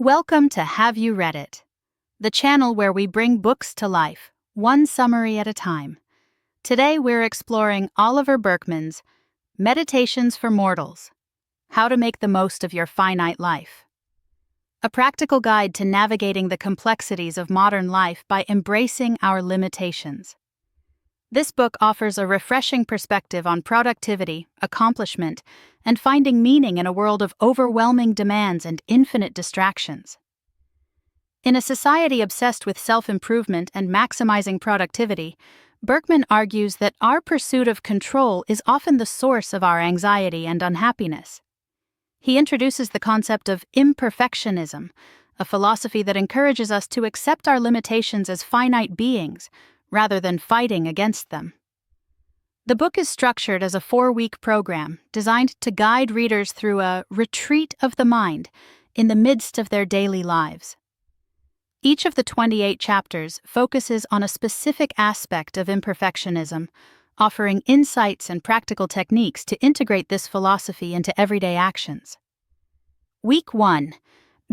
Welcome to Have You Read It? The channel where we bring books to life, one summary at a time. Today we're exploring Oliver Burkeman's Meditations for Mortals: How to Make the Most of Your Finite Life. A practical guide to navigating the complexities of modern life by embracing our limitations. This book offers a refreshing perspective on productivity, accomplishment, and finding meaning in a world of overwhelming demands and infinite distractions. In a society obsessed with self-improvement and maximizing productivity, Burkeman argues that our pursuit of control is often the source of our anxiety and unhappiness. He introduces the concept of imperfectionism, a philosophy that encourages us to accept our limitations as finite beings, rather than fighting against them. The book is structured as a 4-week program designed to guide readers through a retreat of the mind in the midst of their daily lives. Each of the 28 chapters focuses on a specific aspect of imperfectionism, offering insights and practical techniques to integrate this philosophy into everyday actions. Week 1.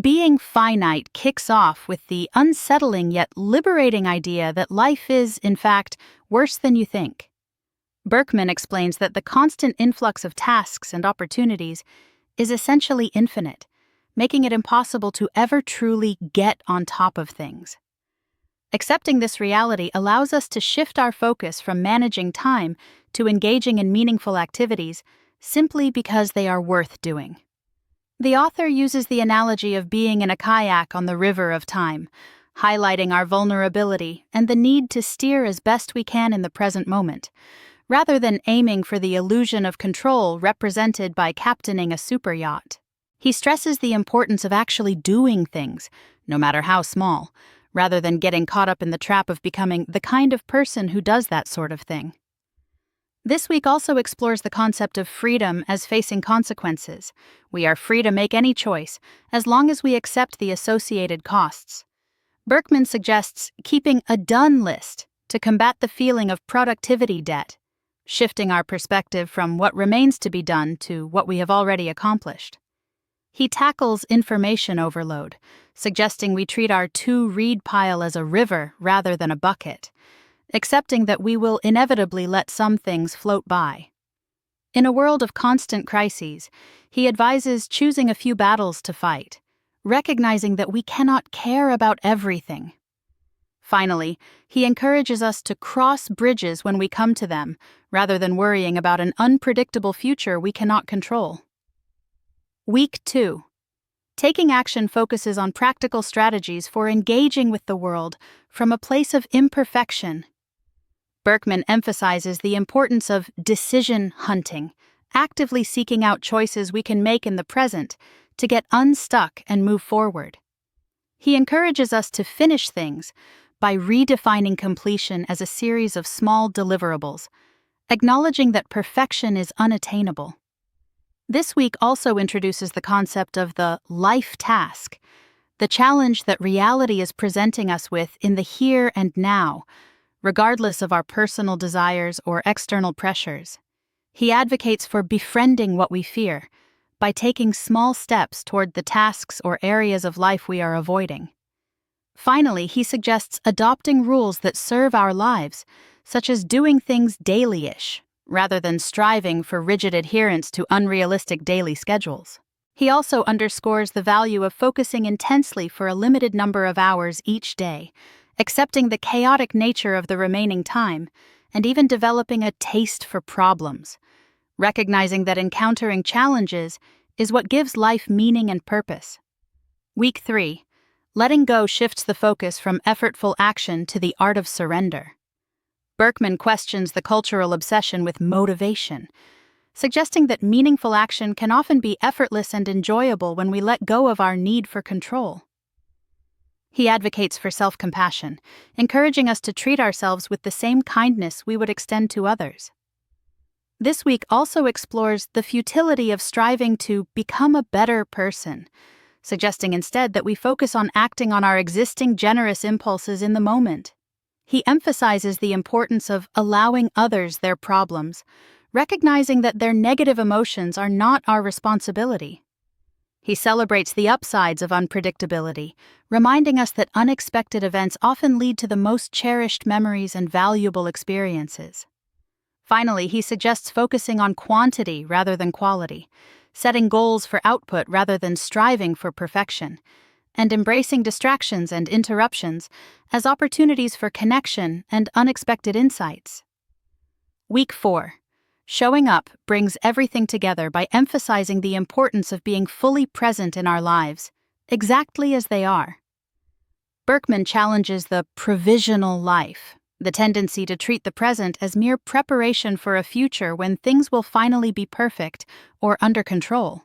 Being finite kicks off with the unsettling yet liberating idea that life is, in fact, worse than you think. Burkeman explains that the constant influx of tasks and opportunities is essentially infinite, making it impossible to ever truly get on top of things. Accepting this reality allows us to shift our focus from managing time to engaging in meaningful activities simply because they are worth doing. The author uses the analogy of being in a kayak on the river of time, highlighting our vulnerability and the need to steer as best we can in the present moment, rather than aiming for the illusion of control represented by captaining a super yacht. He stresses the importance of actually doing things, no matter how small, rather than getting caught up in the trap of becoming the kind of person who does that sort of thing. This week also explores the concept of freedom as facing consequences. We are free to make any choice, as long as we accept the associated costs. Burkeman suggests keeping a done list to combat the feeling of productivity debt, shifting our perspective from what remains to be done to what we have already accomplished. He tackles information overload, suggesting we treat our to-read pile as a river rather than a bucket, accepting that we will inevitably let some things float by. In a world of constant crises, he advises choosing a few battles to fight, recognizing that we cannot care about everything. Finally, he encourages us to cross bridges when we come to them, rather than worrying about an unpredictable future we cannot control. Week 2. Taking action focuses on practical strategies for engaging with the world from a place of imperfection. Burkeman emphasizes the importance of decision hunting, actively seeking out choices we can make in the present to get unstuck and move forward. He encourages us to finish things by redefining completion as a series of small deliverables, acknowledging that perfection is unattainable. This week also introduces the concept of the life task, the challenge that reality is presenting us with in the here and now, regardless of our personal desires or external pressures. He advocates for befriending what we fear by taking small steps toward the tasks or areas of life we are avoiding. Finally, he suggests adopting rules that serve our lives, such as doing things daily-ish, rather than striving for rigid adherence to unrealistic daily schedules. He also underscores the value of focusing intensely for a limited number of hours each day, accepting the chaotic nature of the remaining time, and even developing a taste for problems, recognizing that encountering challenges is what gives life meaning and purpose. Week 3. Letting go shifts the focus from effortful action to the art of surrender. Burkeman questions the cultural obsession with motivation, suggesting that meaningful action can often be effortless and enjoyable when we let go of our need for control. He advocates for self-compassion, encouraging us to treat ourselves with the same kindness we would extend to others. This week also explores the futility of striving to become a better person, suggesting instead that we focus on acting on our existing generous impulses in the moment. He emphasizes the importance of allowing others their problems, recognizing that their negative emotions are not our responsibility. He celebrates the upsides of unpredictability, reminding us that unexpected events often lead to the most cherished memories and valuable experiences. Finally, he suggests focusing on quantity rather than quality, setting goals for output rather than striving for perfection, and embracing distractions and interruptions as opportunities for connection and unexpected insights. Week 4. Showing up brings everything together by emphasizing the importance of being fully present in our lives, exactly as they are. Burkeman challenges the provisional life, the tendency to treat the present as mere preparation for a future when things will finally be perfect or under control.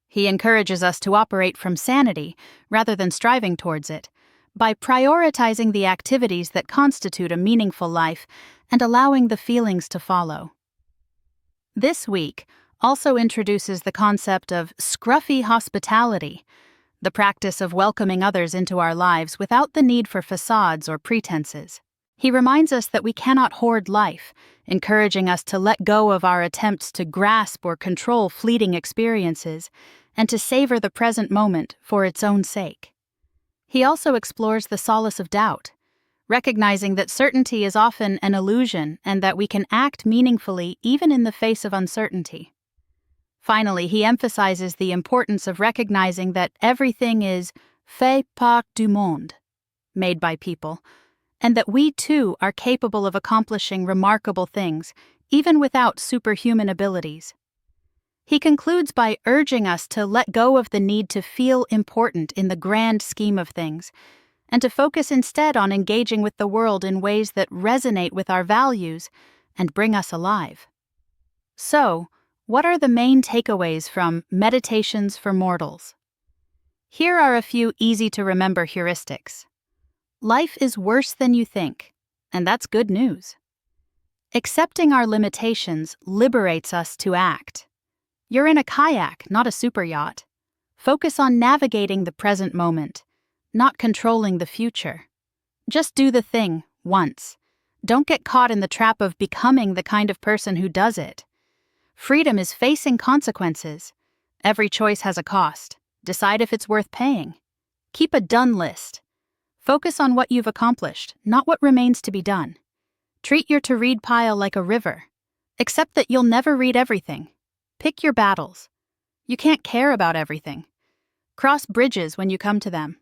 He encourages us to operate from sanity rather than striving towards it, by prioritizing the activities that constitute a meaningful life and allowing the feelings to follow. This week also introduces the concept of scruffy hospitality, the practice of welcoming others into our lives without the need for facades or pretenses. He reminds us that we cannot hoard life, encouraging us to let go of our attempts to grasp or control fleeting experiences and to savor the present moment for its own sake. He also explores the solace of doubt, recognizing that certainty is often an illusion and that we can act meaningfully even in the face of uncertainty. Finally, he emphasizes the importance of recognizing that everything is fait par du monde, made by people, and that we too are capable of accomplishing remarkable things, even without superhuman abilities. He concludes by urging us to let go of the need to feel important in the grand scheme of things, and to focus instead on engaging with the world in ways that resonate with our values and bring us alive. So, what are the main takeaways from Meditations for Mortals? Here are a few easy-to-remember heuristics. Life is worse than you think, and that's good news. Accepting our limitations liberates us to act. You're in a kayak, not a superyacht. Focus on navigating the present moment, not controlling the future. Just do the thing once. Don't get caught in the trap of becoming the kind of person who does it. Freedom is facing consequences. Every choice has a cost. Decide if it's worth paying. Keep a done list. Focus on what you've accomplished, not what remains to be done. Treat your to-read pile like a river. Accept that you'll never read everything. Pick your battles. You can't care about everything. Cross bridges when you come to them.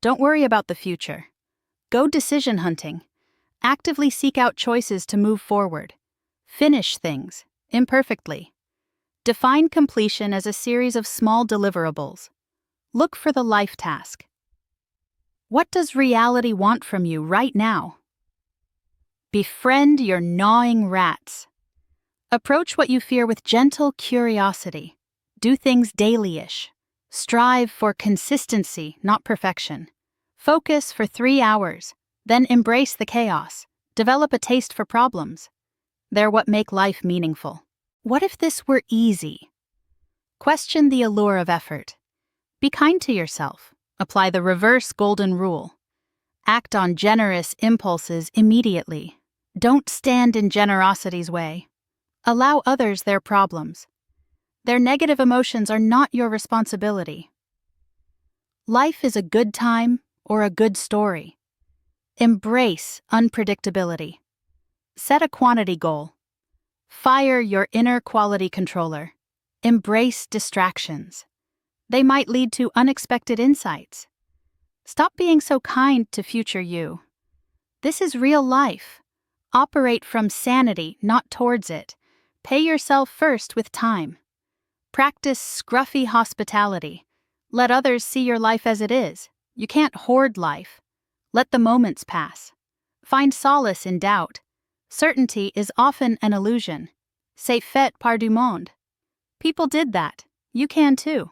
Don't worry about the future. Go decision hunting. Actively seek out choices to move forward. Finish things, imperfectly. Define completion as a series of small deliverables. Look for the life task. What does reality want from you right now? Befriend your gnawing rats. Approach what you fear with gentle curiosity. Do things daily-ish. Strive for consistency, not perfection. Focus for 3 hours, then embrace the chaos. Develop a taste for problems. They're what make life meaningful. What if this were easy? Question the allure of effort. Be kind to yourself. Apply the reverse golden rule. Act on generous impulses immediately. Don't stand in generosity's way. Allow others their problems. Their negative emotions are not your responsibility. Life is a good time or a good story. Embrace unpredictability. Set a quantity goal. Fire your inner quality controller. Embrace distractions. They might lead to unexpected insights. Stop being so kind to future you. This is real life. Operate from sanity, not towards it. Pay yourself first with time. Practice scruffy hospitality. Let others see your life as it is. You can't hoard life. Let the moments pass. Find solace in doubt. Certainty is often an illusion. C'est fait par du monde. People did that. You can too.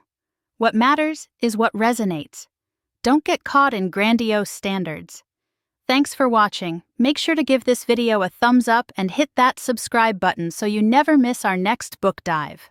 What matters is what resonates. Don't get caught in grandiose standards. Thanks for watching. Make sure to give this video a thumbs up and hit that subscribe button so you never miss our next book dive.